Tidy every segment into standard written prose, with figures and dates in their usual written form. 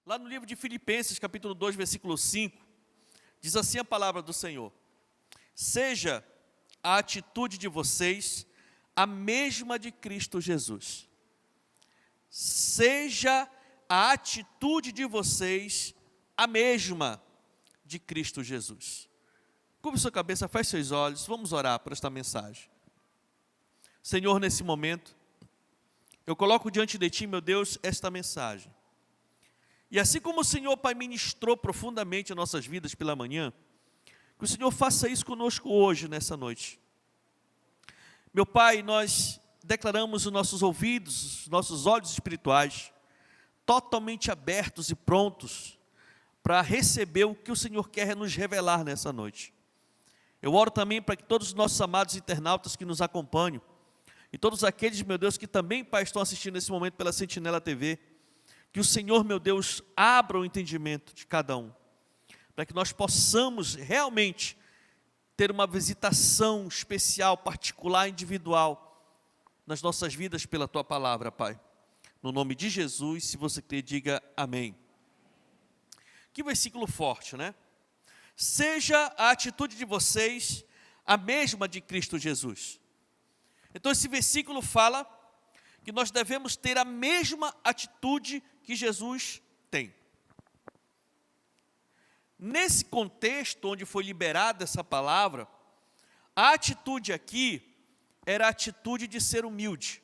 Lá no livro de Filipenses, capítulo 2, versículo 5, diz assim a palavra do Senhor: seja a atitude de vocês a mesma de Cristo Jesus. Seja a atitude de vocês a mesma de Cristo Jesus. Curve sua cabeça, feche seus olhos, vamos orar por esta mensagem. Senhor, nesse momento, eu coloco diante de Ti, meu Deus, esta mensagem. E assim como o Senhor, Pai, ministrou profundamente as nossas vidas pela manhã, que o Senhor faça isso conosco hoje, nessa noite. Meu Pai, nós declaramos os nossos ouvidos, os nossos olhos espirituais, totalmente abertos e prontos para receber o que o Senhor quer nos revelar nessa noite. Eu oro também para que todos os nossos amados internautas que nos acompanham, e todos aqueles, meu Deus, que também, Pai, estão assistindo nesse momento pela Sentinela TV, que o Senhor, meu Deus, abra o entendimento de cada um, para que nós possamos realmente ter uma visitação especial, particular, individual, nas nossas vidas pela Tua palavra, Pai. No nome de Jesus, se você crer, diga amém. Que versículo forte, né? Seja a atitude de vocês a mesma de Cristo Jesus. Então esse versículo fala que nós devemos ter a mesma atitude que Jesus tem. Nesse contexto onde foi liberada essa palavra, a atitude aqui era a atitude de ser humilde,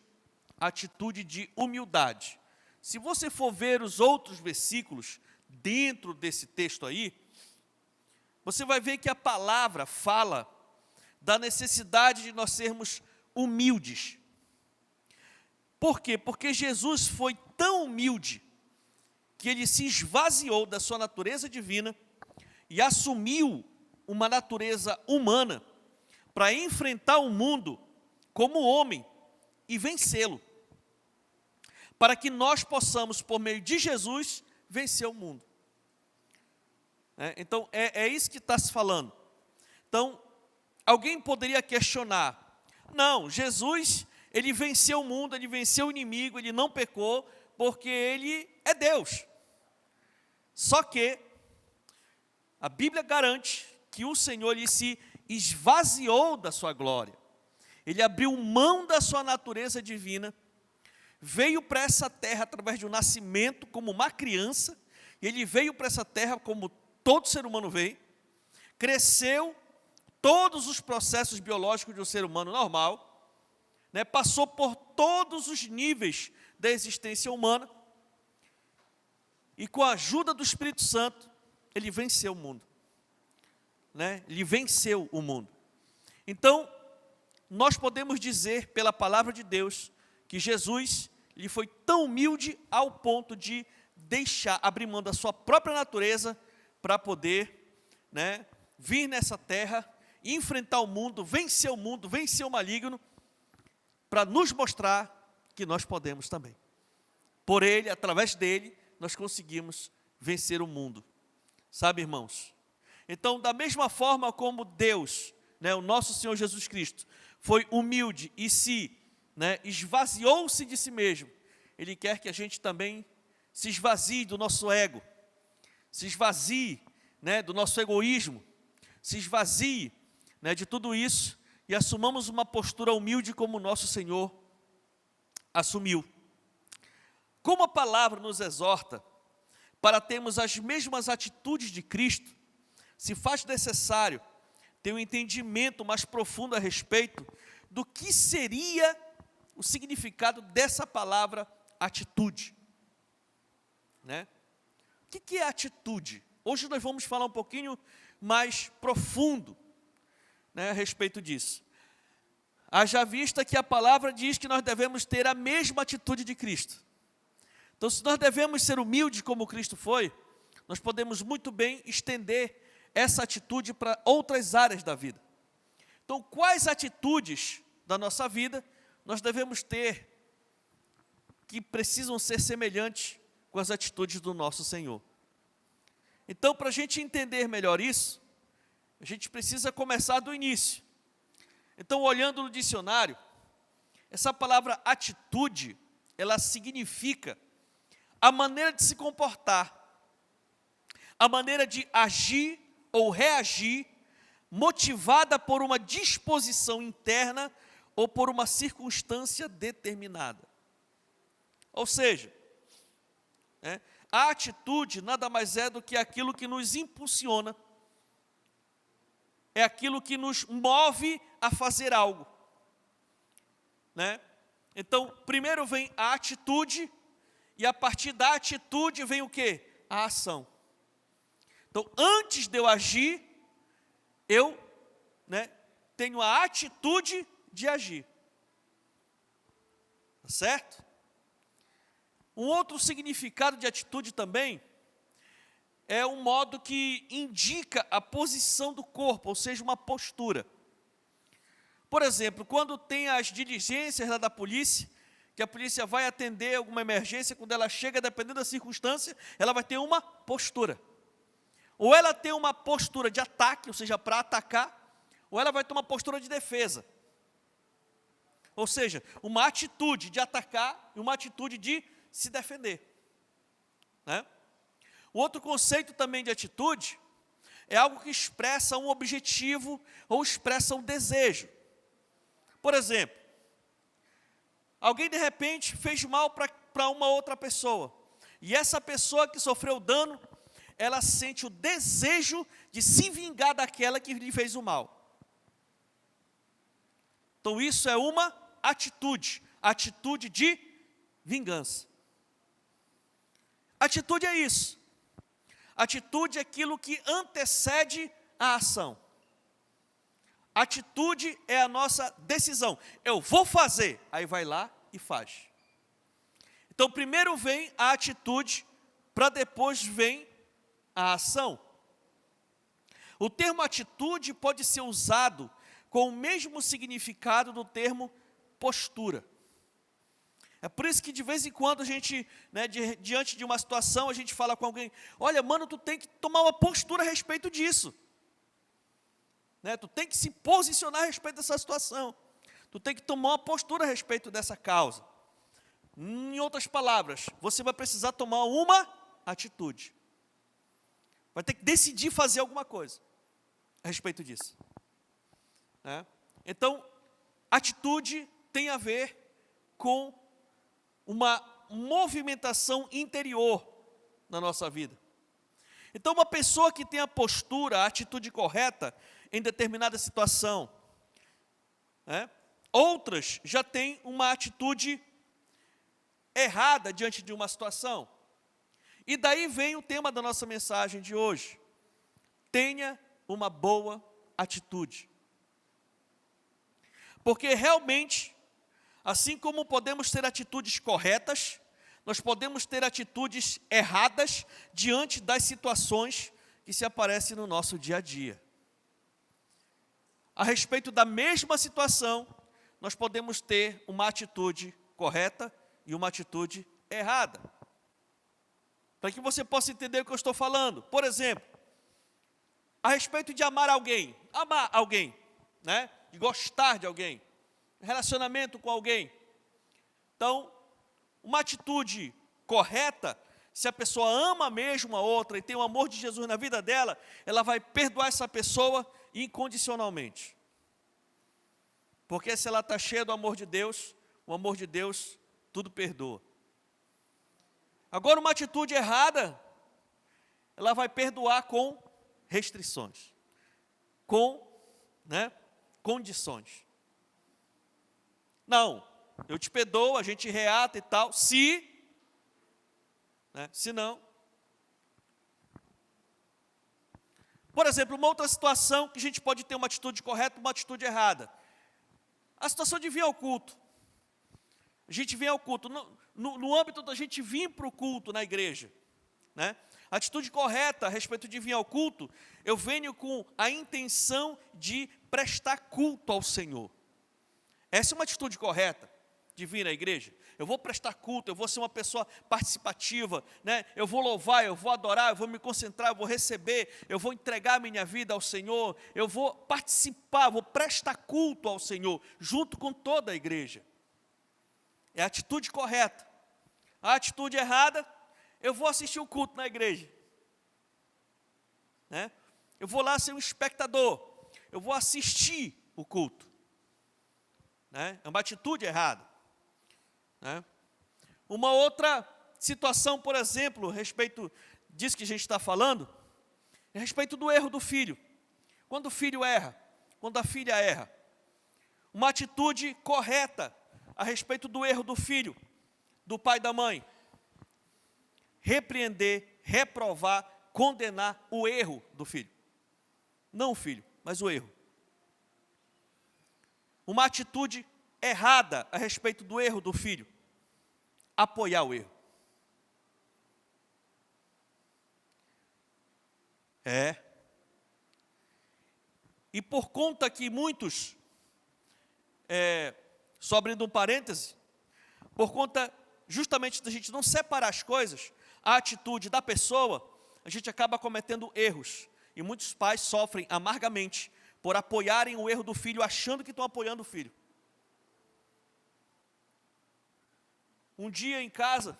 a atitude de humildade. Se você for ver os outros versículos dentro desse texto aí, você vai ver que a palavra fala da necessidade de nós sermos humildes. Por quê? Porque Jesus foi tão humilde que ele se esvaziou da sua natureza divina e assumiu uma natureza humana para enfrentar o mundo como homem e vencê-lo, para que nós possamos, por meio de Jesus, vencer o mundo. Então, é isso que está se falando. Então, alguém poderia questionar: não, Jesus, ele venceu o mundo, ele venceu o inimigo, ele não pecou, porque ele é Deus. Só que a Bíblia garante que o Senhor, ele se esvaziou da sua glória. Ele abriu mão da sua natureza divina, veio para essa terra através de um nascimento como uma criança, e ele veio para essa terra como todo ser humano veio, cresceu todos os processos biológicos de um ser humano normal, passou por todos os níveis da existência humana, e com a ajuda do Espírito Santo, ele venceu o mundo. Ele venceu o mundo. Então, nós podemos dizer pela palavra de Deus que Jesus, ele foi tão humilde ao ponto de abrir mão da sua própria natureza para poder vir nessa terra, enfrentar o mundo, vencer o maligno, para nos mostrar que nós podemos também. Por ele, através dele, nós conseguimos vencer o mundo. Sabe, irmãos? Então, da mesma forma como Deus, o nosso Senhor Jesus Cristo, foi humilde e esvaziou-se de si mesmo, Ele quer que a gente também se esvazie do nosso ego, se esvazie do nosso egoísmo, se esvazie de tudo isso e assumamos uma postura humilde como o nosso Senhor assumiu. Como a palavra nos exorta para termos as mesmas atitudes de Cristo, se faz necessário ter um entendimento mais profundo a respeito do que seria o significado dessa palavra atitude. O que é atitude? Hoje nós vamos falar um pouquinho mais profundo a respeito disso. Haja vista que a palavra diz que nós devemos ter a mesma atitude de Cristo. Então, se nós devemos ser humildes como Cristo foi, nós podemos muito bem estender essa atitude para outras áreas da vida. Então, quais atitudes da nossa vida nós devemos ter que precisam ser semelhantes com as atitudes do nosso Senhor? Então, para a gente entender melhor isso, a gente precisa começar do início. Então, olhando no dicionário, essa palavra atitude, ela significa a maneira de se comportar, a maneira de agir ou reagir, motivada por uma disposição interna ou por uma circunstância determinada. Ou seja, a atitude nada mais é do que aquilo que nos impulsiona, é aquilo que nos move a fazer algo. Então, primeiro vem a atitude, e a partir da atitude vem o quê? A ação. Então, antes de eu agir, eu tenho a atitude de agir. Tá certo? Um outro significado de atitude também é um modo que indica a posição do corpo, ou seja, uma postura. Por exemplo, quando tem as diligências lá da polícia, que a polícia vai atender alguma emergência, quando ela chega, dependendo da circunstância, ela vai ter uma postura. Ou ela tem uma postura de ataque, ou seja, para atacar, ou ela vai ter uma postura de defesa. Ou seja, uma atitude de atacar e uma atitude de se defender. O outro conceito também de atitude é algo que expressa um objetivo ou expressa um desejo. Por exemplo, alguém de repente fez mal para uma outra pessoa, e essa pessoa que sofreu dano, ela sente o desejo de se vingar daquela que lhe fez o mal. Então isso é uma atitude de vingança. Atitude é isso. Atitude é aquilo que antecede a ação. Atitude é a nossa decisão. Eu vou fazer, aí vai lá e faz. Então primeiro vem a atitude, para depois vem a ação. O termo atitude pode ser usado com o mesmo significado do termo postura. É por isso que de vez em quando a gente, diante de uma situação, a gente fala com alguém, olha, mano, tu tem que tomar uma postura a respeito disso. Tu tem que se posicionar a respeito dessa situação. Tu tem que tomar uma postura a respeito dessa causa. Em outras palavras, você vai precisar tomar uma atitude. Vai ter que decidir fazer alguma coisa a respeito disso. Então, atitude tem a ver com uma movimentação interior na nossa vida. Então, uma pessoa que tem a postura, a atitude correta em determinada situação, outras já têm uma atitude errada diante de uma situação. E daí vem o tema da nossa mensagem de hoje. Tenha uma boa atitude. Porque realmente, assim como podemos ter atitudes corretas, nós podemos ter atitudes erradas diante das situações que se aparecem no nosso dia a dia. A respeito da mesma situação, nós podemos ter uma atitude correta e uma atitude errada. Para que você possa entender o que eu estou falando. Por exemplo, a respeito de amar alguém, de gostar de alguém, relacionamento com alguém. Então, uma atitude correta, se a pessoa ama mesmo a outra e tem o amor de Jesus na vida dela, ela vai perdoar essa pessoa incondicionalmente. Porque se ela está cheia do amor de Deus, o amor de Deus tudo perdoa. Agora, uma atitude errada, ela vai perdoar com restrições, com condições. Não, eu te perdoo, a gente reata e tal, se não. Por exemplo, uma outra situação que a gente pode ter uma atitude correta, uma atitude errada. A situação de vir ao culto. A gente vem ao culto, no âmbito da gente vir para o culto na igreja. A atitude correta a respeito de vir ao culto, eu venho com a intenção de prestar culto ao Senhor. Essa é uma atitude correta de vir à igreja. Eu vou prestar culto, eu vou ser uma pessoa participativa, eu vou louvar, eu vou adorar, eu vou me concentrar, eu vou receber, eu vou entregar a minha vida ao Senhor, eu vou participar, eu vou prestar culto ao Senhor, junto com toda a igreja. É a atitude correta. A atitude errada, eu vou assistir o culto na igreja. né? Eu vou lá ser um espectador, eu vou assistir o culto, né? É uma atitude errada, né? Uma outra situação, por exemplo, a respeito disso que a gente está falando, é a respeito do erro do filho. Quando o filho erra, quando a filha erra, uma atitude correta a respeito do erro do filho, do pai e da mãe: repreender, reprovar, condenar o erro do filho. Não o filho, mas o erro. Uma atitude errada a respeito do erro do filho: apoiar o erro. E por conta que muitos, só abrindo um parêntese, por conta justamente da gente não separar as coisas, a atitude da pessoa, a gente acaba cometendo erros. E muitos pais sofrem amargamente por apoiarem o erro do filho, achando que estão apoiando o filho. Um dia em casa,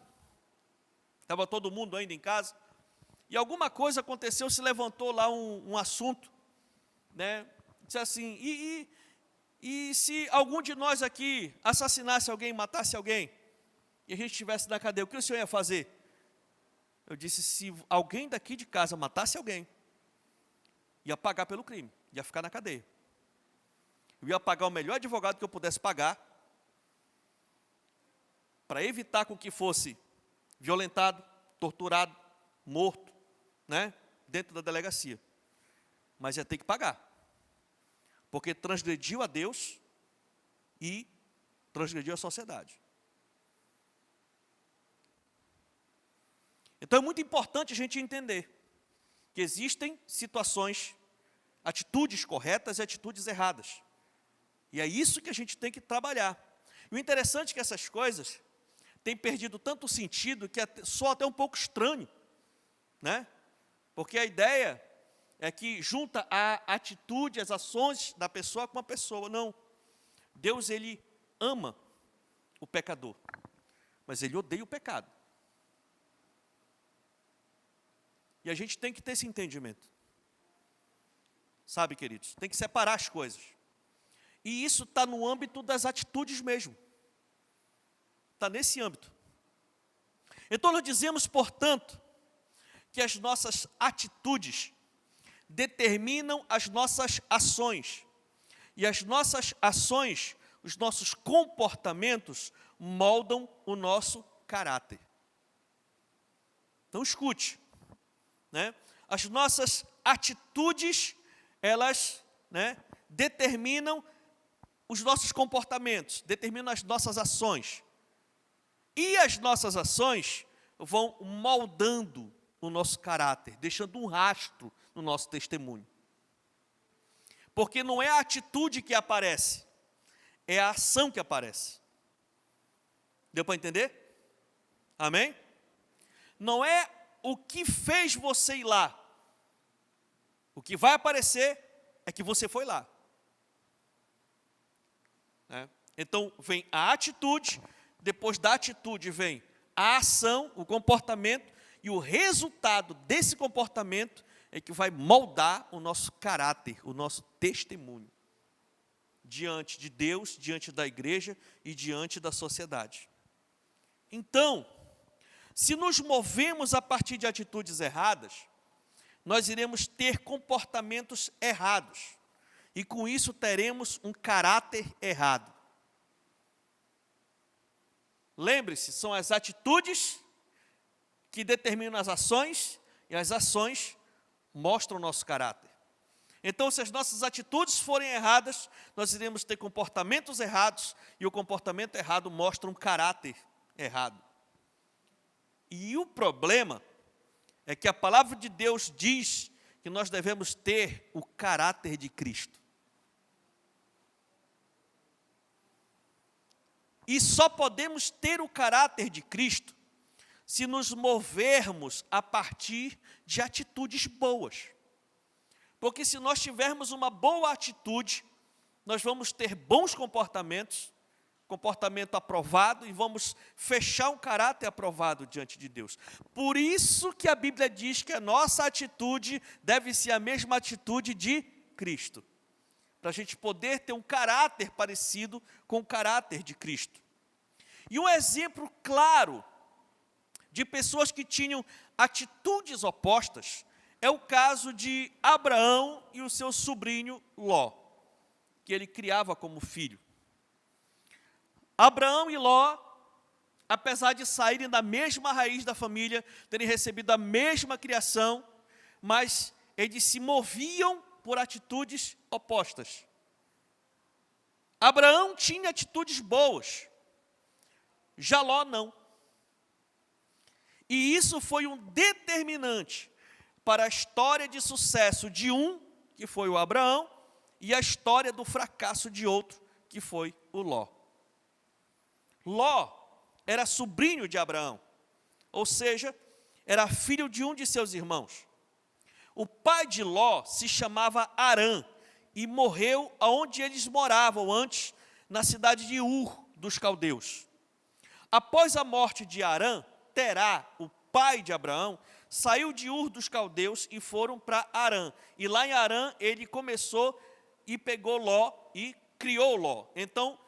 estava todo mundo ainda em casa, e alguma coisa aconteceu, se levantou lá um assunto, né? Disse assim: e se algum de nós aqui assassinasse alguém, matasse alguém, e a gente estivesse na cadeia, o que o senhor ia fazer? Eu disse: se alguém daqui de casa matasse alguém, ia pagar pelo crime, ia ficar na cadeia. Eu ia pagar o melhor advogado que eu pudesse pagar, para evitar com que fosse violentado, torturado, morto, né, dentro da delegacia. Mas ia ter que pagar, porque transgrediu a Deus e transgrediu a sociedade. Então é muito importante a gente entender que existem situações, atitudes corretas e atitudes erradas. E é isso que a gente tem que trabalhar. E o interessante é que essas coisas têm perdido tanto sentido que soa até um pouco estranho, né? Porque a ideia é que junta a atitude, as ações da pessoa com a pessoa. Não. Deus, Ele ama o pecador, mas Ele odeia o pecado. E a gente tem que ter esse entendimento. Sabe, queridos? Tem que separar as coisas. E isso está no âmbito das atitudes mesmo. Está nesse âmbito. Então nós dizemos, portanto, que as nossas atitudes determinam as nossas ações. E as nossas ações, os nossos comportamentos, moldam o nosso caráter. Então escute, né? As nossas atitudes, elas, né, determinam os nossos comportamentos, determinam as nossas ações. E as nossas ações vão moldando o nosso caráter, deixando um rastro no nosso testemunho. Porque não é a atitude que aparece, é a ação que aparece. Deu para entender? Amém? Não é o que fez você ir lá. O que vai aparecer é que você foi lá. Né? Então, vem a atitude, depois da atitude vem a ação, o comportamento, e o resultado desse comportamento é que vai moldar o nosso caráter, o nosso testemunho, diante de Deus, diante da igreja e diante da sociedade. Então, se nos movemos a partir de atitudes erradas, nós iremos ter comportamentos errados, e com isso teremos um caráter errado. Lembre-se, são as atitudes que determinam as ações, e as ações mostram o nosso caráter. Então, se as nossas atitudes forem erradas, nós iremos ter comportamentos errados, e o comportamento errado mostra um caráter errado. E o problema é que a palavra de Deus diz que nós devemos ter o caráter de Cristo. E só podemos ter o caráter de Cristo se nos movermos a partir de atitudes boas. Porque se nós tivermos uma boa atitude, nós vamos ter bons comportamentos comportamento aprovado e vamos fechar um caráter aprovado diante de Deus. Por isso que a Bíblia diz que a nossa atitude deve ser a mesma atitude de Cristo, para a gente poder ter um caráter parecido com o caráter de Cristo. E um exemplo claro de pessoas que tinham atitudes opostas é o caso de Abraão e o seu sobrinho Ló, que ele criava como filho. Abraão e Ló, apesar de saírem da mesma raiz da família, terem recebido a mesma criação, mas eles se moviam por atitudes opostas. Abraão tinha atitudes boas, já Ló não. E isso foi um determinante para a história de sucesso de um, que foi o Abraão, e a história do fracasso de outro, que foi o Ló. Ló era sobrinho de Abraão, ou seja, era filho de um de seus irmãos. O pai de Ló se chamava Harã e morreu onde eles moravam antes, na cidade de Ur dos caldeus. Após a morte de Harã, Terá, o pai de Abraão, saiu de Ur dos caldeus e foram para Harã. E lá em Harã ele começou e pegou Ló e criou Ló. Então,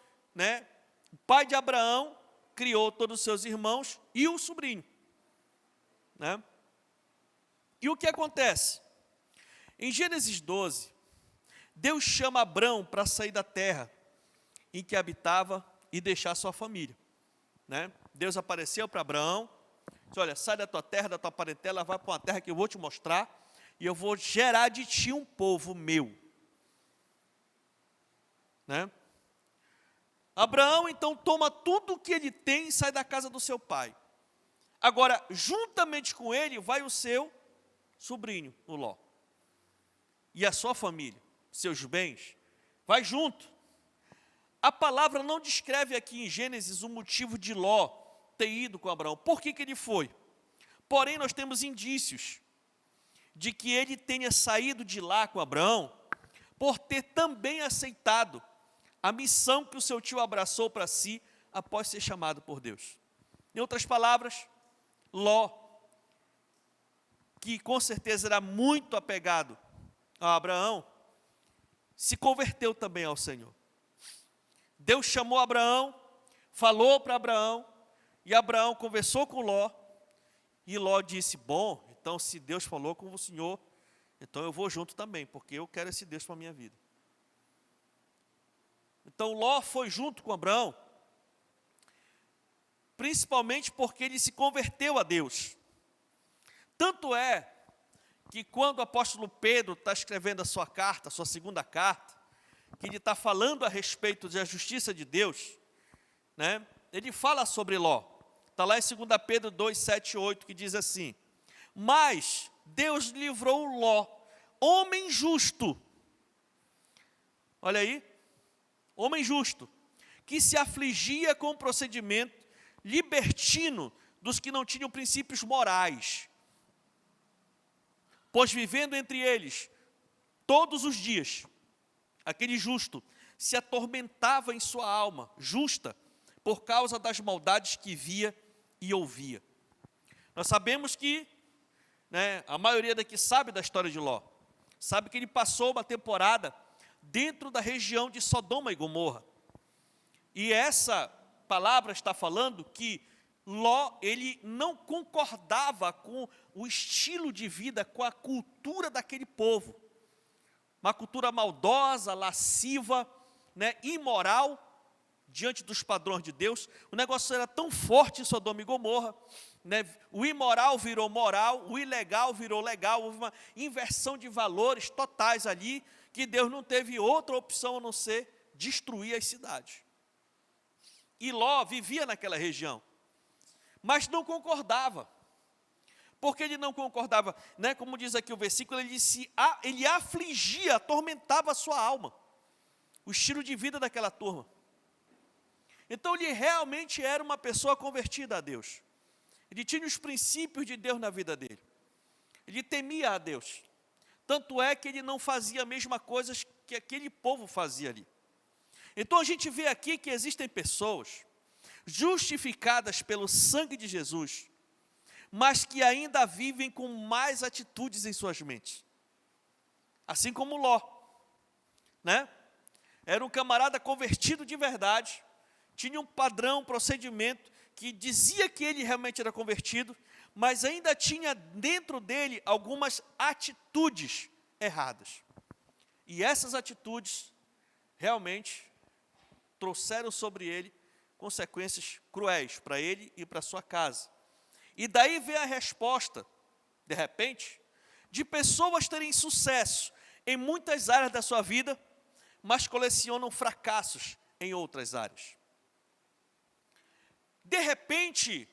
o pai de Abraão criou todos os seus irmãos e o sobrinho. E o que acontece? Em Gênesis 12, Deus chama Abraão para sair da terra em que habitava e deixar sua família. Deus apareceu para Abraão, disse: olha, sai da tua terra, da tua parentela, vai para uma terra que eu vou te mostrar, e eu vou gerar de ti um povo meu. Abraão então toma tudo o que ele tem e sai da casa do seu pai. Agora, juntamente com ele, vai o seu sobrinho, o Ló. E a sua família, seus bens, vai junto. A palavra não descreve aqui em Gênesis o motivo de Ló ter ido com Abraão. Por que ele foi? Porém, nós temos indícios de que ele tenha saído de lá com Abraão por ter também aceitado a missão que o seu tio abraçou para si após ser chamado por Deus. Em outras palavras, Ló, que com certeza era muito apegado a Abraão, se converteu também ao Senhor. Deus chamou Abraão, falou para Abraão, e Abraão conversou com Ló, e Ló disse: bom, então se Deus falou com o Senhor, então eu vou junto também, porque eu quero esse Deus para a minha vida. Então Ló foi junto com Abraão, principalmente porque ele se converteu a Deus. Tanto é que quando o apóstolo Pedro está escrevendo a sua carta, a sua segunda carta, que ele está falando a respeito da justiça de Deus, ele fala sobre Ló. Está lá em 2 Pedro 2, 7 e 8, que diz assim: mas Deus livrou Ló, homem justo. Olha aí, homem justo, que se afligia com o procedimento libertino dos que não tinham princípios morais, pois vivendo entre eles todos os dias, aquele justo se atormentava em sua alma justa por causa das maldades que via e ouvia. Nós sabemos que, a maioria daqui sabe da história de Ló, sabe que ele passou uma temporada dentro da região de Sodoma e Gomorra. E essa palavra está falando que Ló, ele não concordava com o estilo de vida, com a cultura daquele povo. Uma cultura maldosa, lasciva, imoral, diante dos padrões de Deus. O negócio era tão forte em Sodoma e Gomorra, o imoral virou moral, o ilegal virou legal, houve uma inversão de valores totais ali, que Deus não teve outra opção a não ser destruir as cidades. E Ló vivia naquela região, mas não concordava. Porque ele não concordava, como diz aqui o versículo, ele afligia, atormentava a sua alma, o estilo de vida daquela turma. Então ele realmente era uma pessoa convertida a Deus. Ele tinha os princípios de Deus na vida dele. Ele temia a Deus. Tanto é que ele não fazia a mesma coisa que aquele povo fazia ali. Então a gente vê aqui que existem pessoas justificadas pelo sangue de Jesus, mas que ainda vivem com mais atitudes em suas mentes. Assim como Ló, né? Era um camarada convertido de verdade, tinha um padrão, um procedimento que dizia que ele realmente era convertido, mas ainda tinha dentro dele algumas atitudes erradas. E essas atitudes realmente trouxeram sobre ele consequências cruéis para ele e para sua casa. E daí vem a resposta, de repente, de pessoas terem sucesso em muitas áreas da sua vida, mas colecionam fracassos em outras áreas. De repente,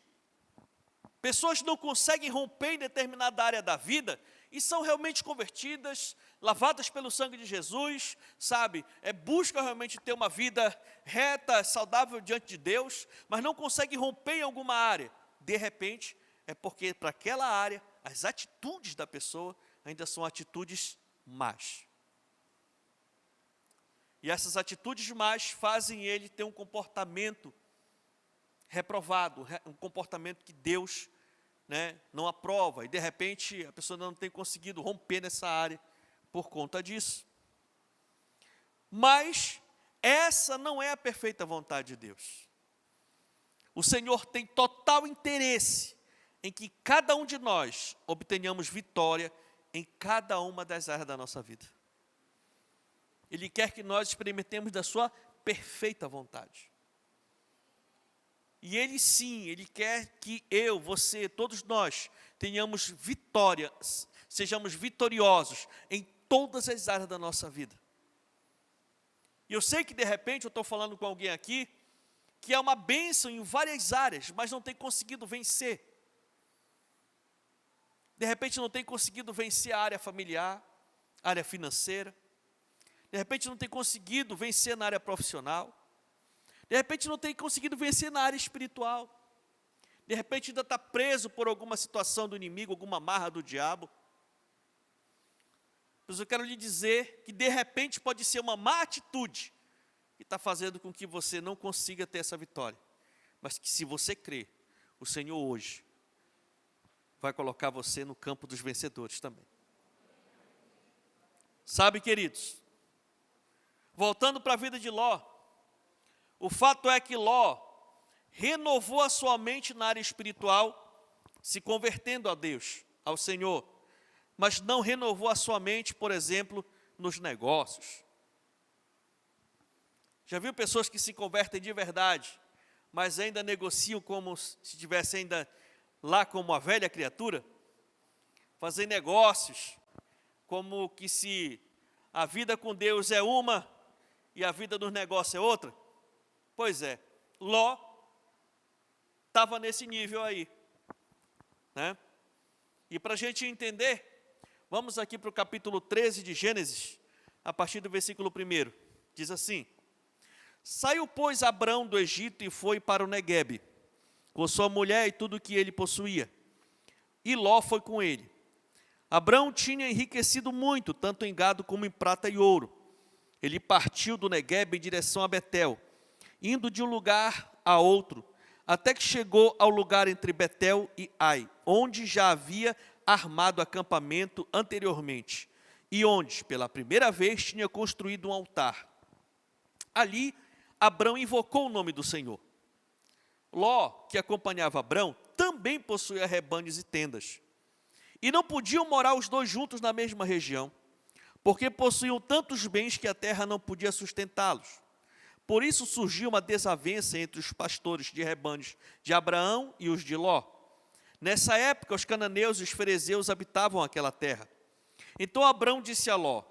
pessoas não conseguem romper em determinada área da vida e são realmente convertidas, lavadas pelo sangue de Jesus, sabe? Buscam realmente ter uma vida reta, saudável diante de Deus, mas não conseguem romper em alguma área. De repente, é porque para aquela área, as atitudes da pessoa ainda são atitudes más. E essas atitudes más fazem ele ter um comportamento reprovado, um comportamento que Deus, né, não aprova. E de repente a pessoa não tem conseguido romper nessa área por conta disso. Mas essa não é a perfeita vontade de Deus. O Senhor tem total interesse em que cada um de nós obtenhamos vitória em cada uma das áreas da nossa vida. Ele quer que nós experimentemos da sua perfeita vontade. E Ele sim, Ele quer que eu, você, todos nós tenhamos vitórias, sejamos vitoriosos em todas as áreas da nossa vida. E eu sei que de repente eu estou falando com alguém aqui que é uma bênção em várias áreas, mas não tem conseguido vencer. De repente não tem conseguido vencer a área familiar, a área financeira. De repente não tem conseguido vencer na área profissional. De repente não tem conseguido vencer na área espiritual. De repente ainda está preso por alguma situação do inimigo, alguma marra do diabo. Mas eu quero lhe dizer que de repente pode ser uma má atitude que está fazendo com que você não consiga ter essa vitória. Mas que se você crer, o Senhor hoje vai colocar você no campo dos vencedores também. Sabe, queridos, voltando para a vida de Ló, o fato é que Ló renovou a sua mente na área espiritual, se convertendo a Deus, ao Senhor, mas não renovou a sua mente, por exemplo, nos negócios. Já viu pessoas que se convertem de verdade, mas ainda negociam como se estivesse ainda lá como a velha criatura? Fazem negócios como que se a vida com Deus é uma e a vida dos negócios é outra? Pois é, Ló estava nesse nível aí, né? E para a gente entender, vamos aqui para o capítulo 13 de Gênesis, a partir do versículo 1. Diz assim: Saiu, pois, Abrão do Egito e foi para o Neguebe, com sua mulher e tudo o que ele possuía. E Ló foi com ele. Abrão tinha enriquecido muito, tanto em gado como em prata e ouro. Ele partiu do Neguebe em direção a Betel, indo de um lugar a outro, até que chegou ao lugar entre Betel e Ai, onde já havia armado acampamento anteriormente, e onde, pela primeira vez, tinha construído um altar. Ali, Abrão invocou o nome do Senhor. Ló, que acompanhava Abrão, também possuía rebanhos e tendas. E não podiam morar os dois juntos na mesma região, porque possuíam tantos bens que a terra não podia sustentá-los. Por isso surgiu uma desavença entre os pastores de rebanhos de Abraão e os de Ló. Nessa época, os cananeus e os ferezeus habitavam aquela terra. Então Abrão disse a Ló: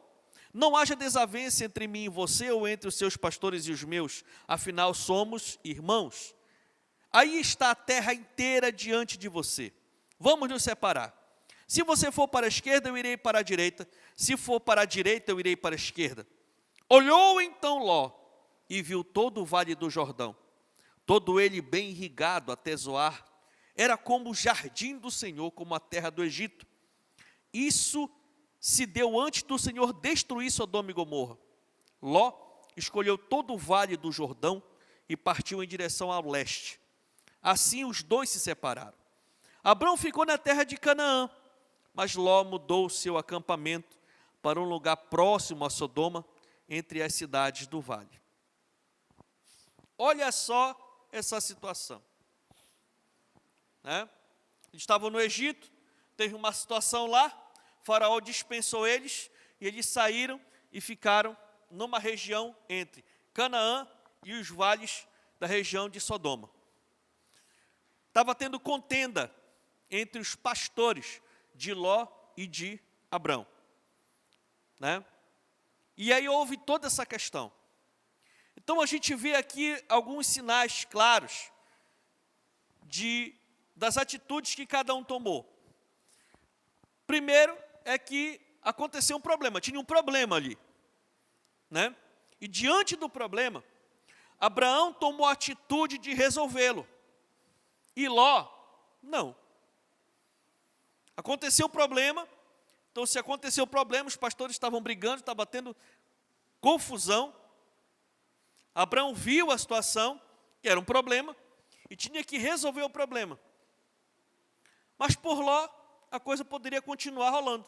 Não haja desavença entre mim e você, ou entre os seus pastores e os meus, afinal somos irmãos. Aí está a terra inteira diante de você. Vamos nos separar. Se você for para a esquerda, eu irei para a direita. Se for para a direita, eu irei para a esquerda. Olhou então Ló e viu todo o vale do Jordão, todo ele bem irrigado até Zoar. Era como o jardim do Senhor, como a terra do Egito. Isso se deu antes do Senhor destruir Sodoma e Gomorra. Ló escolheu todo o vale do Jordão e partiu em direção ao leste. Assim os dois se separaram. Abrão ficou na terra de Canaã, mas Ló mudou seu acampamento para um lugar próximo a Sodoma, entre as cidades do vale. Olha só essa situação. Eles estavam no Egito, teve uma situação lá, Faraó dispensou eles, e eles saíram e ficaram numa região entre Canaã e os vales da região de Sodoma. Estava tendo contenda entre os pastores de Ló e de Abrão. E aí houve toda essa questão. Então a gente vê aqui alguns sinais claros das atitudes que cada um tomou. Primeiro é que aconteceu um problema, tinha um problema ali. E diante do problema, Abraão tomou a atitude de resolvê-lo. E Ló, não. Aconteceu o problema, então se aconteceu o problema, os pastores estavam brigando, estava tendo confusão. Abraão viu a situação, que era um problema, e tinha que resolver o problema. Mas por Ló, a coisa poderia continuar rolando.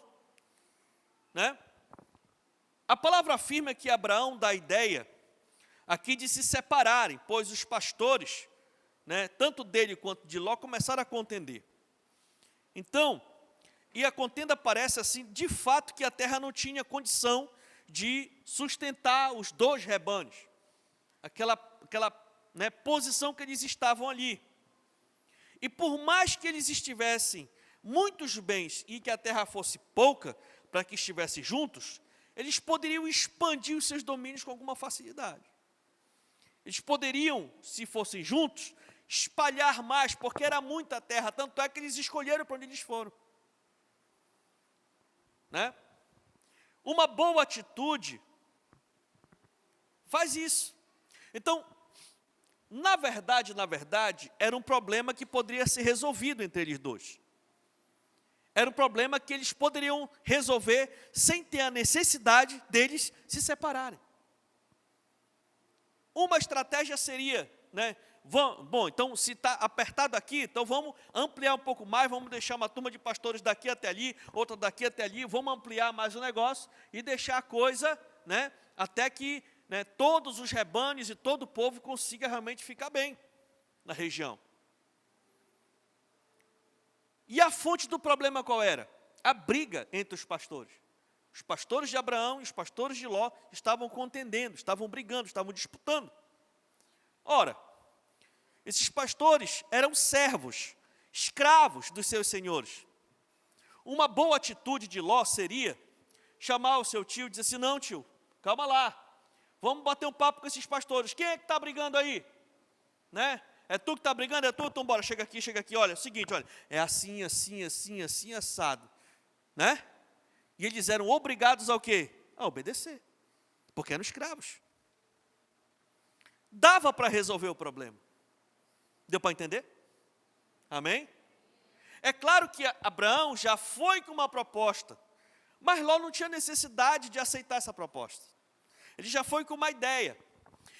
A palavra afirma que Abraão dá a ideia aqui de se separarem, pois os pastores, tanto dele quanto de Ló, começaram a contender. Então, e a contenda parece assim, de fato, que a terra não tinha condição de sustentar os dois rebanhos. Aquela posição que eles estavam ali. E por mais que eles estivessem muitos bens e que a terra fosse pouca, para que estivessem juntos, eles poderiam expandir os seus domínios com alguma facilidade. Eles poderiam, se fossem juntos, espalhar mais, porque era muita terra, tanto é que eles escolheram para onde eles foram. Uma boa atitude faz isso. Então, na verdade, era um problema que poderia ser resolvido entre eles dois. Era um problema que eles poderiam resolver sem ter a necessidade deles se separarem. Uma estratégia seria, bom, então se está apertado aqui, então vamos ampliar um pouco mais, vamos deixar uma turma de pastores daqui até ali, outra daqui até ali, vamos ampliar mais o negócio e deixar a coisa, até que todos os rebanhos e todo o povo consiga realmente ficar bem na região. E a fonte do problema qual era? A briga entre os pastores. Os pastores de Abraão e os pastores de Ló estavam contendendo, estavam brigando, estavam disputando. Ora, esses pastores eram servos, escravos dos seus senhores. Uma boa atitude de Ló seria chamar o seu tio e dizer assim, não tio, calma lá, vamos bater um papo com esses pastores. Quem é que está brigando aí? É tu que está brigando? É tu? Então bora, chega aqui, olha, é o seguinte, olha, é assim, assado. E eles eram obrigados ao quê? A obedecer, porque eram escravos. Dava para resolver o problema. Deu para entender? Amém? É claro que Abraão já foi com uma proposta, mas Ló não tinha necessidade de aceitar essa proposta. Ele já foi com uma ideia.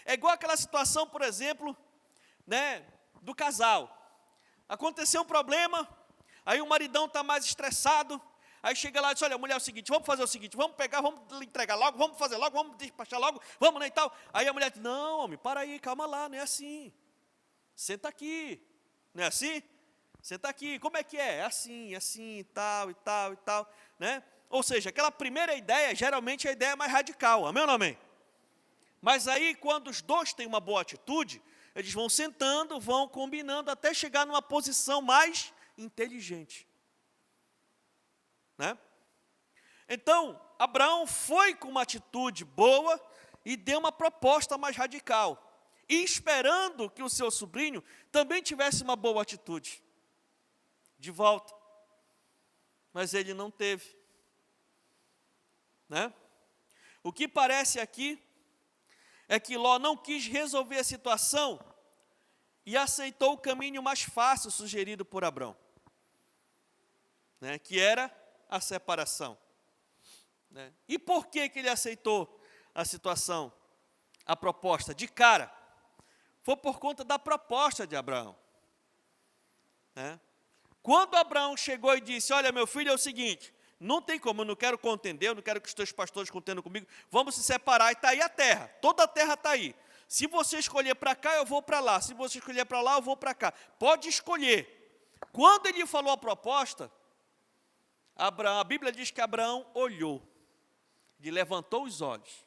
É igual aquela situação, por exemplo, do casal. Aconteceu um problema, aí o maridão está mais estressado, aí chega lá e diz, olha, mulher, é o seguinte, vamos fazer o seguinte, vamos pegar, vamos entregar logo, vamos fazer logo, vamos despachar logo, vamos, e tal. Aí a mulher diz, não, homem, para aí, calma lá, não é assim. Senta aqui, não é assim? Senta aqui, como é que é? É assim, e tal, e tal, Ou seja, aquela primeira ideia, geralmente é a ideia mais radical, amém ou não amém? Mas aí, quando os dois têm uma boa atitude, eles vão sentando, vão combinando, até chegar numa posição mais inteligente. Então, Abraão foi com uma atitude boa e deu uma proposta mais radical. E esperando que o seu sobrinho também tivesse uma boa atitude. De volta. Mas ele não teve. O que parece aqui é que Ló não quis resolver a situação e aceitou o caminho mais fácil sugerido por Abrão, que era a separação. E por que ele aceitou a situação? a proposta de cara, foi por conta da proposta de Abraão. Né? Quando Abraão chegou e disse, olha, meu filho, é o seguinte, não tem como, eu não quero contender, eu não quero que os teus pastores contendam comigo, vamos se separar, e está aí a terra, toda a terra está aí. Se você escolher para cá, eu vou para lá, se você escolher para lá, eu vou para cá. Pode escolher. Quando ele falou a proposta, a Bíblia diz que Abraão olhou, ele levantou os olhos,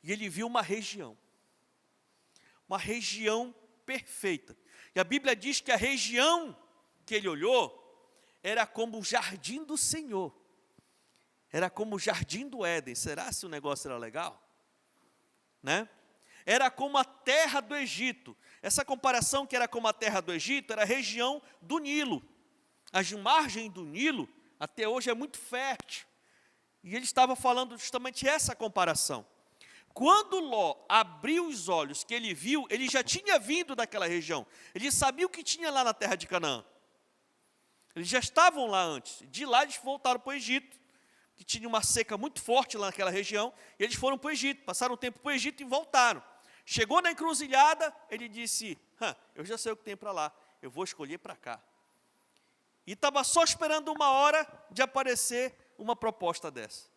e ele viu uma região perfeita. E a Bíblia diz que a região que ele olhou era como o jardim do Senhor, era como o jardim do Éden. Será se o negócio era legal? Né? Era como a terra do Egito. Essa comparação que era como a terra do Egito, era a região do Nilo. As margens do Nilo, até hoje, é muito fértil. E ele estava falando justamente essa comparação. Quando Ló abriu os olhos, que ele viu, ele já tinha vindo daquela região. Ele sabia o que tinha lá na terra de Canaã. Eles já estavam lá antes. De lá eles voltaram para o Egito, que tinha uma seca muito forte lá naquela região. E eles foram para o Egito, passaram um tempo para o Egito e voltaram. Chegou na encruzilhada, ele disse, eu já sei o que tem para lá, eu vou escolher para cá. E estava só esperando uma hora de aparecer uma proposta dessa.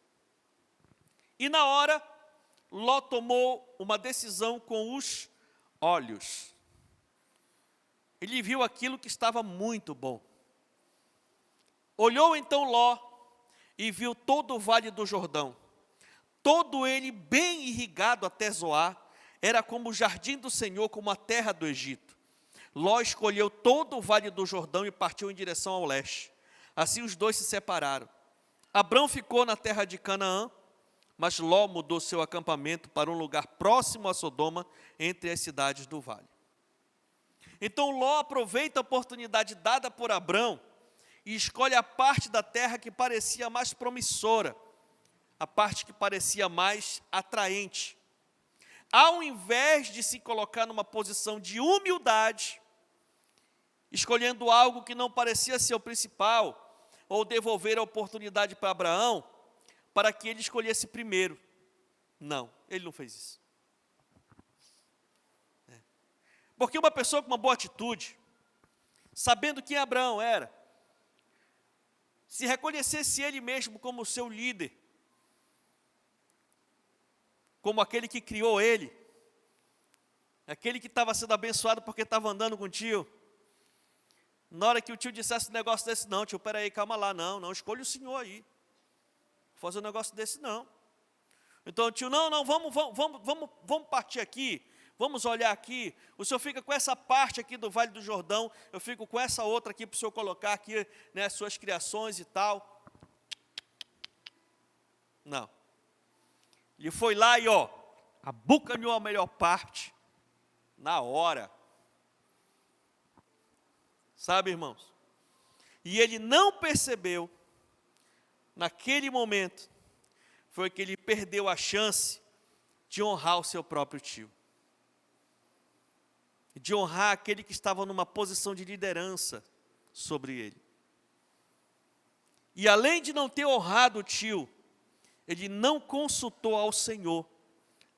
E na hora, Ló tomou uma decisão com os olhos. Ele viu aquilo que estava muito bom. Olhou então Ló e viu todo o vale do Jordão, todo ele bem irrigado até Zoar, era como o jardim do Senhor, como a terra do Egito. Ló escolheu todo o vale do Jordão e partiu em direção ao leste. Assim os dois se separaram. Abrão ficou na terra de Canaã, mas Ló mudou seu acampamento para um lugar próximo a Sodoma, entre as cidades do vale. Então Ló aproveita a oportunidade dada por Abrão e escolhe a parte da terra que parecia mais promissora, a parte que parecia mais atraente. Ao invés de se colocar numa posição de humildade, escolhendo algo que não parecia ser o principal, ou devolver a oportunidade para Abraão, para que ele escolhesse primeiro. Não, ele não fez isso. Porque uma pessoa com uma boa atitude, sabendo quem Abraão era, se reconhecesse ele mesmo como seu líder, como aquele que criou ele, aquele que estava sendo abençoado porque estava andando com o tio, na hora que o tio dissesse um negócio desse, não, tio, peraí, calma lá, não, escolha o senhor aí, vou fazer um negócio desse não. Então o tio, não, vamos partir aqui, vamos olhar aqui, o senhor fica com essa parte aqui do Vale do Jordão, eu fico com essa outra aqui para o senhor colocar aqui, né, as suas criações e tal. Não. Ele foi lá e, abocanhou a melhor parte, na hora. Sabe, irmãos? E ele não percebeu, naquele momento, foi que ele perdeu a chance de honrar o seu próprio tio. De honrar aquele que estava numa posição de liderança sobre ele. E além de não ter honrado o tio, ele não consultou ao Senhor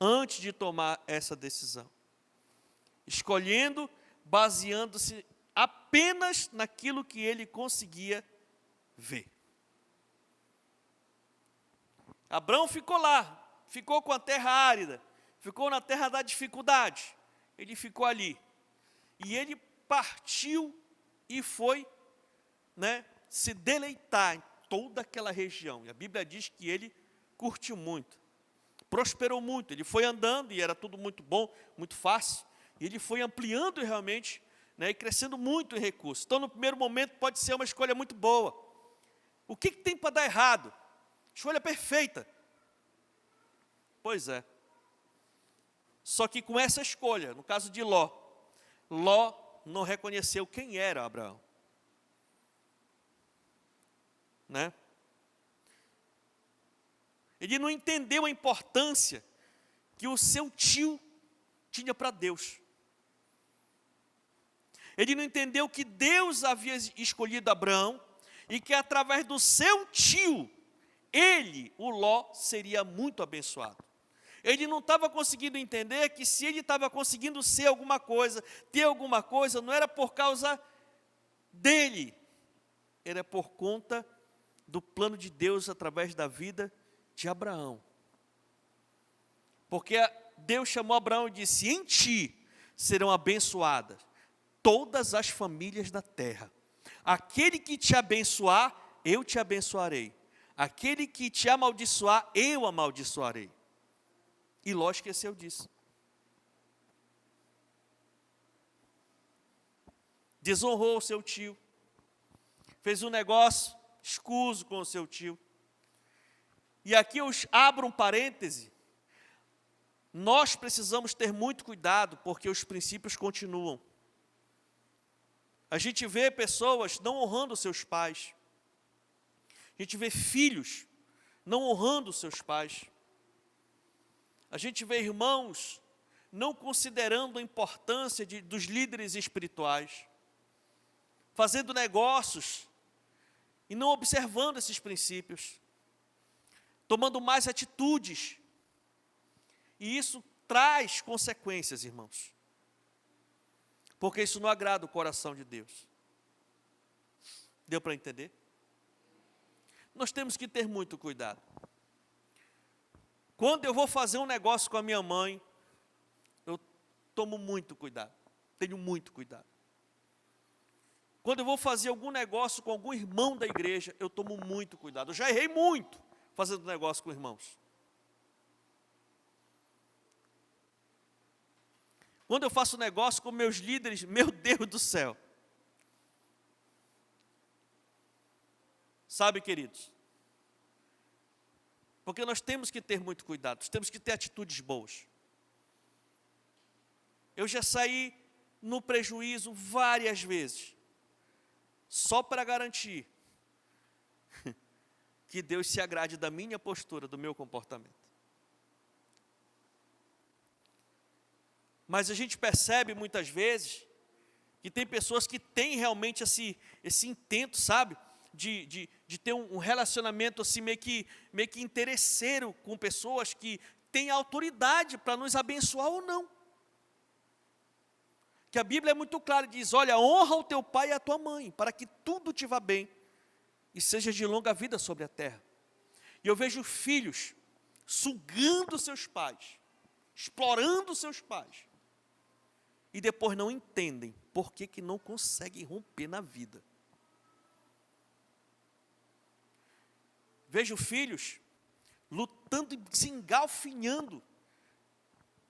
antes de tomar essa decisão. Escolhendo, baseando-se apenas naquilo que ele conseguia ver. Abrão ficou lá, ficou com a terra árida, ficou na terra da dificuldade. Ele ficou ali. E ele partiu e foi, se deleitar em toda aquela região. E a Bíblia diz que ele curtiu muito, prosperou muito. Ele foi andando e era tudo muito bom, muito fácil. E ele foi ampliando realmente, e crescendo muito em recursos. Então, no primeiro momento, pode ser uma escolha muito boa. O que tem para dar errado? Escolha perfeita. Pois é. Só que com essa escolha, no caso de Ló, Ló não reconheceu quem era Abraão. Ele não entendeu a importância que o seu tio tinha para Deus. Ele não entendeu que Deus havia escolhido Abraão e que através do seu tio, ele, o Ló, seria muito abençoado. Ele não estava conseguindo entender que se ele estava conseguindo ser alguma coisa, ter alguma coisa, não era por causa dele, era por conta do plano de Deus através da vida de Abraão. Porque Deus chamou Abraão e disse: em ti serão abençoadas todas as famílias da terra. Aquele que te abençoar, eu te abençoarei. Aquele que te amaldiçoar, eu amaldiçoarei. E Ló esqueceu disso. Desonrou o seu tio. Fez um negócio escuso com o seu tio. E aqui eu abro um parêntese. Nós precisamos ter muito cuidado, porque os princípios continuam. A gente vê pessoas não honrando seus pais. A gente vê filhos não honrando seus pais. A gente vê irmãos não considerando a importância dos líderes espirituais, fazendo negócios e não observando esses princípios, tomando mais atitudes. E isso traz consequências, irmãos, porque isso não agrada o coração de Deus. Deu para entender? Nós temos que ter muito cuidado. Quando eu vou fazer um negócio com a minha mãe, eu tomo muito cuidado, tenho muito cuidado. Quando eu vou fazer algum negócio com algum irmão da igreja, eu tomo muito cuidado. Eu já errei muito fazendo negócio com irmãos. Quando eu faço negócio com meus líderes, meu Deus do céu. Sabe, queridos? Porque nós temos que ter muito cuidado, nós temos que ter atitudes boas. Eu já saí no prejuízo várias vezes, só para garantir que Deus se agrade da minha postura, do meu comportamento. Mas a gente percebe muitas vezes que tem pessoas que têm realmente esse intento, sabe? De ter um relacionamento assim meio que interesseiro com pessoas que têm autoridade para nos abençoar ou não. Que a Bíblia é muito clara, diz: olha, honra o teu pai e a tua mãe, para que tudo te vá bem e seja de longa vida sobre a terra. E eu vejo filhos sugando seus pais, explorando seus pais, e depois não entendem por que não conseguem romper na vida. Vejo filhos lutando e se engalfinhando,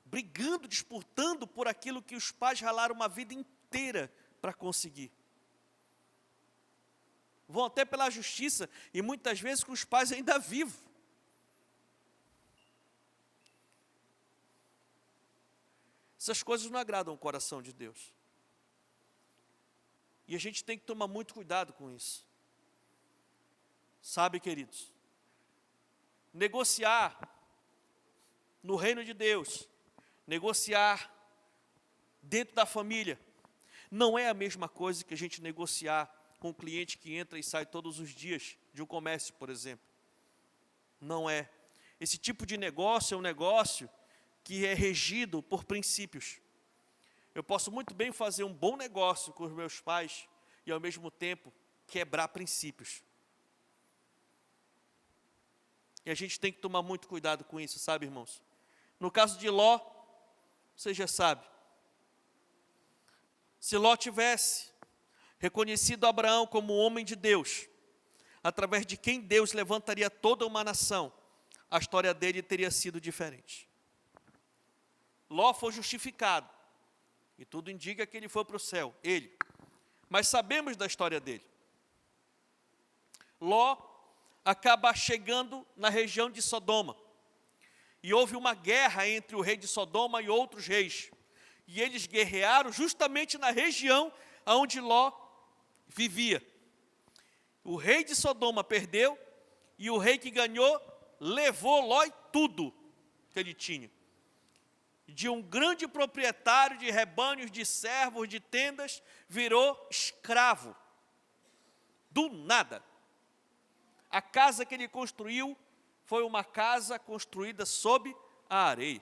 brigando, disputando por aquilo que os pais ralaram uma vida inteira para conseguir. Vão até pela justiça e muitas vezes com os pais ainda vivos. Essas coisas não agradam o coração de Deus. E a gente tem que tomar muito cuidado com isso. Sabe, queridos, negociar no reino de Deus, negociar dentro da família, não é a mesma coisa que a gente negociar com um cliente que entra e sai todos os dias de um comércio, por exemplo. Não é. Esse tipo de negócio é um negócio que é regido por princípios. Eu posso muito bem fazer um bom negócio com os meus pais e ao mesmo tempo quebrar princípios. E a gente tem que tomar muito cuidado com isso, sabe, irmãos? No caso de Ló, você já sabe. Se Ló tivesse reconhecido Abraão como homem de Deus, através de quem Deus levantaria toda uma nação, a história dele teria sido diferente. Ló foi justificado, e tudo indica que ele foi para o céu, ele. Mas sabemos da história dele. Ló acaba chegando na região de Sodoma, e houve uma guerra entre o rei de Sodoma e outros reis, e eles guerrearam justamente na região onde Ló vivia. O rei de Sodoma perdeu, e o rei que ganhou levou Ló e tudo que ele tinha. De um grande proprietário de rebanhos, de servos, de tendas, virou escravo. Do nada. A casa que ele construiu foi uma casa construída sob a areia.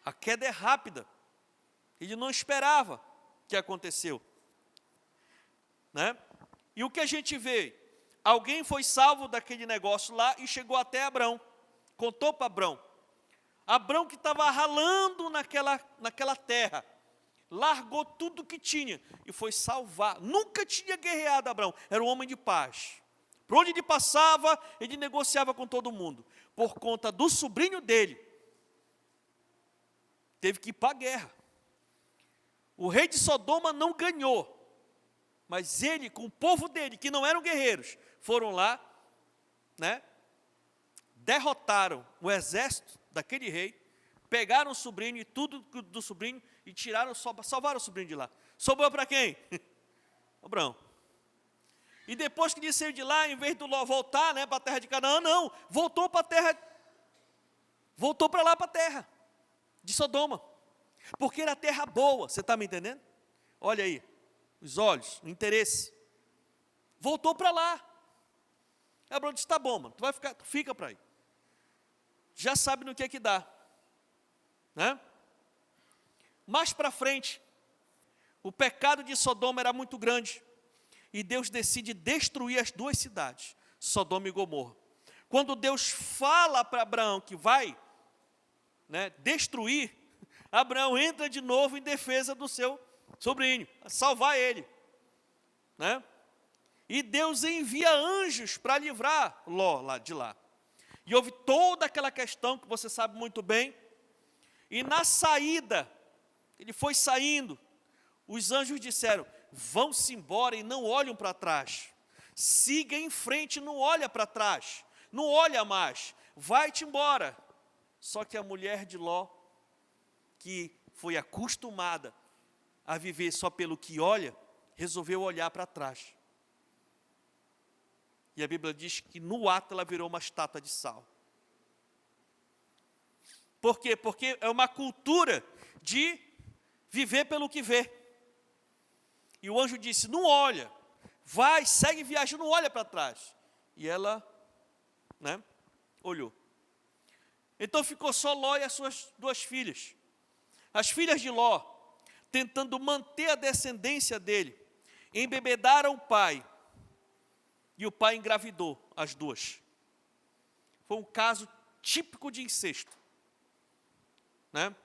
A queda é rápida. Ele não esperava o que aconteceu. Né? E o que a gente vê? Alguém foi salvo daquele negócio lá e chegou até Abrão. Contou para Abrão. Abrão que estava ralando naquela terra. Largou tudo que tinha e foi salvar. Nunca tinha guerreado Abrão. Era um homem de paz. Por onde ele passava, ele negociava com todo mundo. Por conta do sobrinho dele, teve que ir para a guerra. O rei de Sodoma não ganhou. Mas ele, com o povo dele, que não eram guerreiros, foram lá, né? Derrotaram o exército daquele rei, pegaram o sobrinho e tudo do sobrinho e tiraram, salvaram o sobrinho de lá. Sobrou para quem? Abrão. E depois que ele saiu de lá, em vez de voltar, né, para a terra de Canaã, não, voltou para lá para a terra de Sodoma. Porque era terra boa, você está me entendendo? Olha aí, os olhos, o interesse. Voltou para lá. Abraão disse, tá bom, mano, tu fica para aí. Já sabe no que é que dá. Né? Mais para frente, o pecado de Sodoma era muito grande. E Deus decide destruir as duas cidades, Sodoma e Gomorra. Quando Deus fala para Abraão que vai, né, destruir, Abraão entra de novo em defesa do seu sobrinho, salvar ele. Né? E Deus envia anjos para livrar Ló lá de lá. E houve toda aquela questão que você sabe muito bem. E na saída, ele foi saindo, os anjos disseram, vão-se embora e não olham para trás. Siga em frente, não olha para trás. Não olha mais, vai-te embora. Só que a mulher de Ló, que foi acostumada a viver só pelo que olha, resolveu olhar para trás. E a Bíblia diz que no ato ela virou uma estátua de sal. Por quê? Porque é uma cultura de viver pelo que vê. E o anjo disse, não olha, vai, segue viagem, não olha para trás. E ela, né, olhou. Então ficou só Ló e as suas duas filhas. As filhas de Ló, tentando manter a descendência dele, embebedaram o pai. E o pai engravidou as duas. Foi um caso típico de incesto. Né?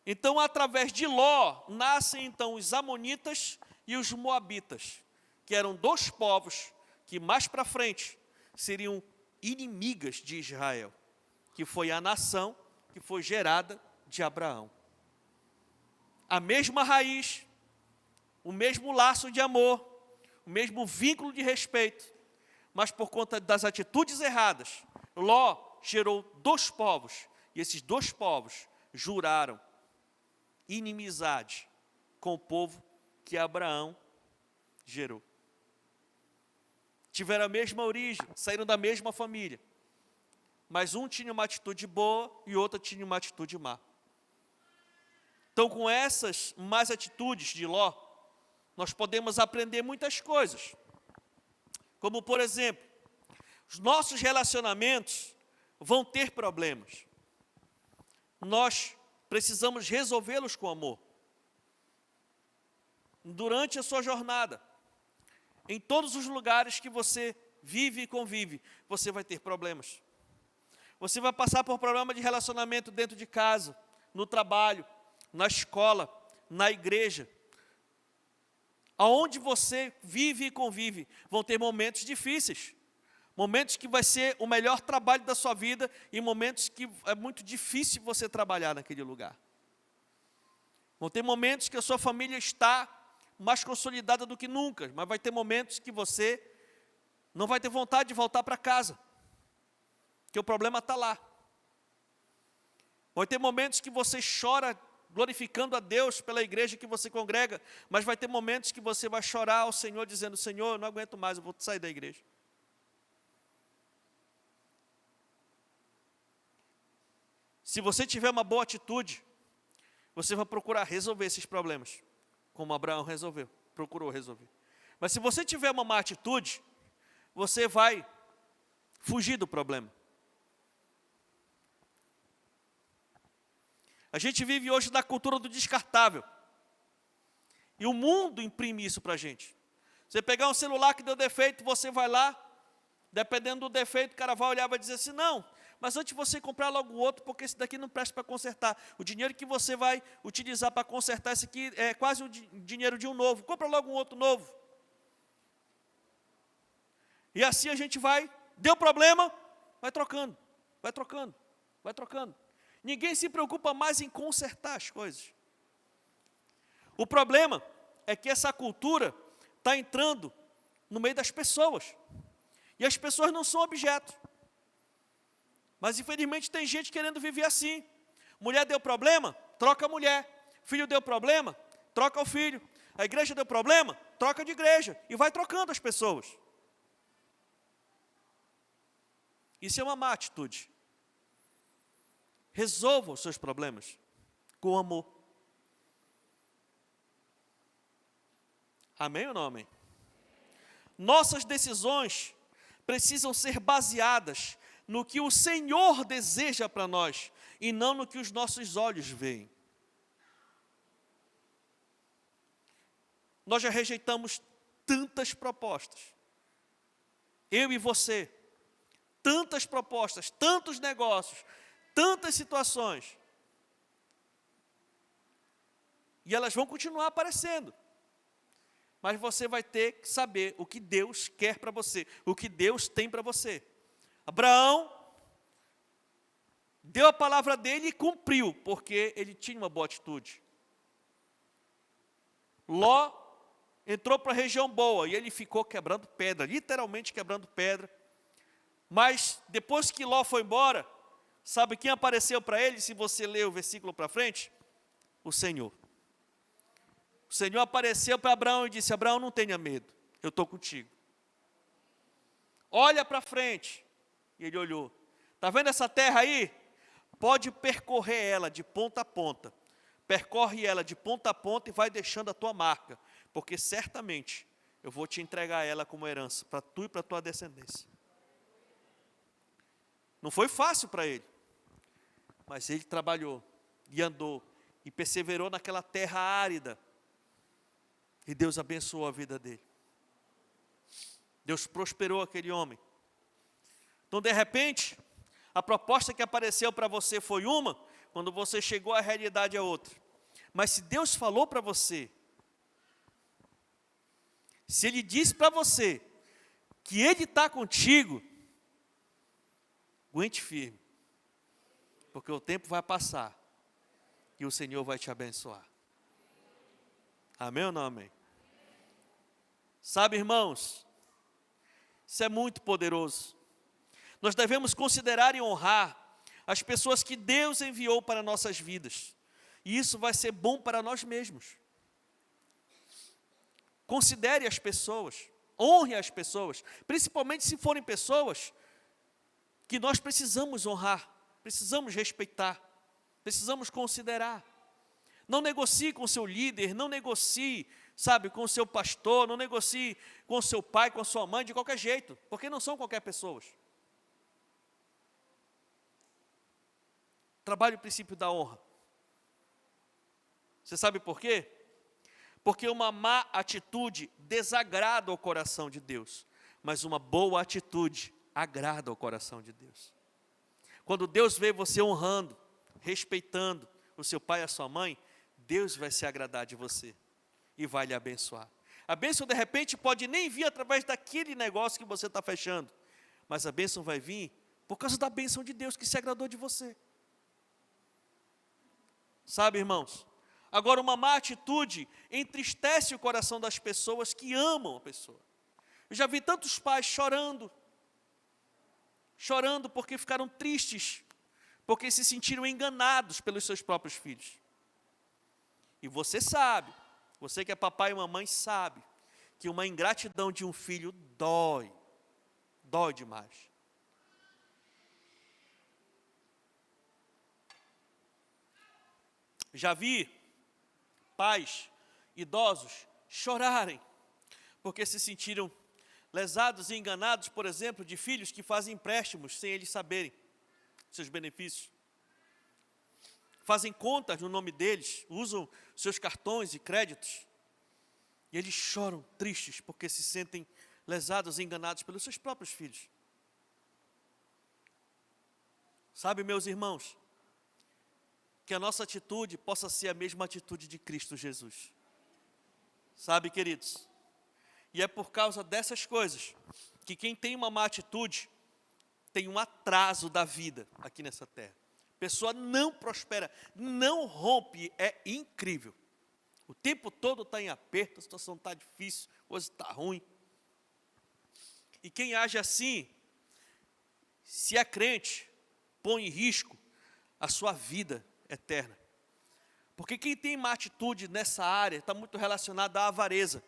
Então, através de Ló, nascem então os amonitas e os moabitas, que eram dois povos que mais para frente seriam inimigas de Israel, que foi a nação que foi gerada de Abraão. A mesma raiz, o mesmo laço de amor, o mesmo vínculo de respeito, mas por conta das atitudes erradas, Ló gerou dois povos, e esses dois povos juraram inimizade com o povo que Abraão gerou. Tiveram a mesma origem, saíram da mesma família, mas um tinha uma atitude boa e outro tinha uma atitude má. Então, com essas más atitudes de Ló, nós podemos aprender muitas coisas. Como, por exemplo, os nossos relacionamentos vão ter problemas. Nós precisamos resolvê-los com amor. Durante a sua jornada, em todos os lugares que você vive e convive, você vai ter problemas. Você vai passar por problema de relacionamento dentro de casa, no trabalho, na escola, na igreja. Aonde você vive e convive, vão ter momentos difíceis. Momentos que vai ser o melhor trabalho da sua vida e momentos que é muito difícil você trabalhar naquele lugar. Vão ter momentos que a sua família está mais consolidada do que nunca, mas vai ter momentos que você não vai ter vontade de voltar para casa, que o problema está lá. Vai ter momentos que você chora glorificando a Deus pela igreja que você congrega, mas vai ter momentos que você vai chorar ao Senhor dizendo, Senhor, eu não aguento mais, eu vou sair da igreja. Se você tiver uma boa atitude, você vai procurar resolver esses problemas, como Abraão procurou resolver. Mas se você tiver uma má atitude, você vai fugir do problema. A gente vive hoje na cultura do descartável. E o mundo imprime isso para a gente. Você pegar um celular que deu defeito, você vai lá, dependendo do defeito, o cara vai olhar e vai dizer assim, não, mas antes de você comprar logo outro, porque esse daqui não presta para consertar. O dinheiro que você vai utilizar para consertar esse aqui é quase o dinheiro de um novo. Compra logo um outro novo. E assim a gente vai, deu problema, vai trocando, vai trocando, vai trocando. Ninguém se preocupa mais em consertar as coisas. O problema é que essa cultura está entrando no meio das pessoas. E as pessoas não são objetos. Mas infelizmente tem gente querendo viver assim. Mulher deu problema, troca a mulher. Filho deu problema, troca o filho. A igreja deu problema, troca de igreja. E vai trocando as pessoas. Isso é uma má atitude. Resolva os seus problemas com amor. Amém ou não amém? Nossas decisões precisam ser baseadas no que o Senhor deseja para nós e não no que os nossos olhos veem. Nós já rejeitamos tantas propostas. Eu e você. Tantas propostas, tantos negócios, tantas situações. E elas vão continuar aparecendo. Mas você vai ter que saber o que Deus quer para você, o que Deus tem para você. Abraão deu a palavra dele e cumpriu, porque ele tinha uma boa atitude. Ló entrou para a região boa e ele ficou quebrando pedra, literalmente quebrando pedra. Mas depois que Ló foi embora, sabe quem apareceu para ele, se você ler o versículo para frente? O Senhor. O Senhor apareceu para Abraão e disse, Abraão, não tenha medo, eu estou contigo. Olha para frente. E ele olhou. Está vendo essa terra aí? Pode percorrer ela de ponta a ponta. Percorre ela de ponta a ponta e vai deixando a tua marca. Porque certamente eu vou te entregar ela como herança, para tu e para a tua descendência. Não foi fácil para ele. Mas ele trabalhou e andou e perseverou naquela terra árida. E Deus abençoou a vida dele. Deus prosperou aquele homem. Então, de repente, a proposta que apareceu para você foi uma, quando você chegou à realidade é outra. Mas se Deus falou para você, se Ele disse para você que Ele está contigo, aguente firme, porque o tempo vai passar e o Senhor vai te abençoar. Amém ou não amém? Sabe, irmãos, isso é muito poderoso. Nós devemos considerar e honrar as pessoas que Deus enviou para nossas vidas. E isso vai ser bom para nós mesmos. Considere as pessoas, honre as pessoas, principalmente se forem pessoas que nós precisamos honrar, precisamos respeitar, precisamos considerar. Não negocie com o seu líder, não negocie, sabe, com o seu pastor, não negocie com o seu pai, com a sua mãe, de qualquer jeito, porque não são qualquer pessoas. Trabalhe o princípio da honra. Você sabe por quê? Porque uma má atitude desagrada o coração de Deus, mas uma boa atitude agrada o coração de Deus. Quando Deus vê você honrando, respeitando o seu pai e a sua mãe, Deus vai se agradar de você e vai lhe abençoar. A bênção, de repente, pode nem vir através daquele negócio que você está fechando, mas a bênção vai vir por causa da bênção de Deus que se agradou de você. Sabe, irmãos? Agora, uma má atitude entristece o coração das pessoas que amam a pessoa. Eu já vi tantos pais chorando porque ficaram tristes, porque se sentiram enganados pelos seus próprios filhos. E você sabe, você que é papai e mamãe sabe, que uma ingratidão de um filho dói demais. Já vi pais idosos chorarem, porque se sentiram lesados e enganados, por exemplo, de filhos que fazem empréstimos sem eles saberem seus benefícios. fazem contas no nome deles, usam seus cartões e créditos, e eles choram tristes porque se sentem lesados e enganados pelos seus próprios filhos. Sabe, meus irmãos, que a nossa atitude possa ser a mesma atitude de Cristo Jesus. Sabe, queridos? E é por causa dessas coisas que quem tem uma má atitude tem um atraso da vida aqui nessa terra. A pessoa não prospera, não rompe, é incrível. O tempo todo está em aperto, a situação está difícil, a coisa está ruim. E quem age assim, se é crente, põe em risco a sua vida eterna. Porque quem tem má atitude nessa área está muito relacionado à avareza.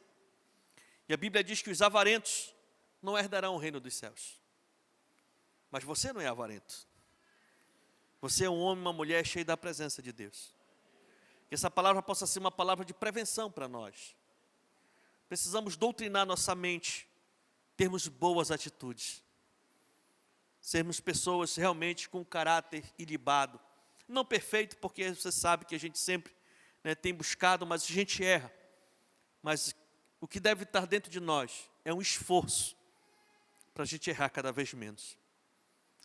E a Bíblia diz que os avarentos não herdarão o reino dos céus. Mas você não é avarento. Você é um homem, uma mulher cheio da presença de Deus. Que essa palavra possa ser uma palavra de prevenção para nós. Precisamos doutrinar nossa mente, termos boas atitudes. Sermos pessoas realmente com caráter ilibado. Não perfeito, porque você sabe que a gente sempre tem buscado, mas a gente erra. Mas o que deve estar dentro de nós é um esforço para a gente errar cada vez menos.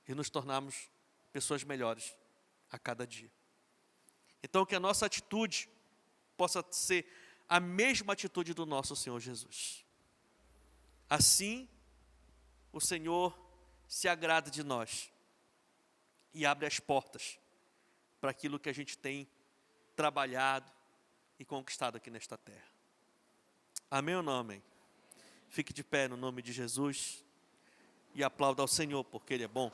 E nos tornarmos pessoas melhores a cada dia. Então que a nossa atitude possa ser a mesma atitude do nosso Senhor Jesus. Assim, o Senhor se agrada de nós e abre as portas para aquilo que a gente tem trabalhado e conquistado aqui nesta terra. Amém ou não amém? Fique de pé no nome de Jesus e aplauda ao Senhor, porque Ele é bom.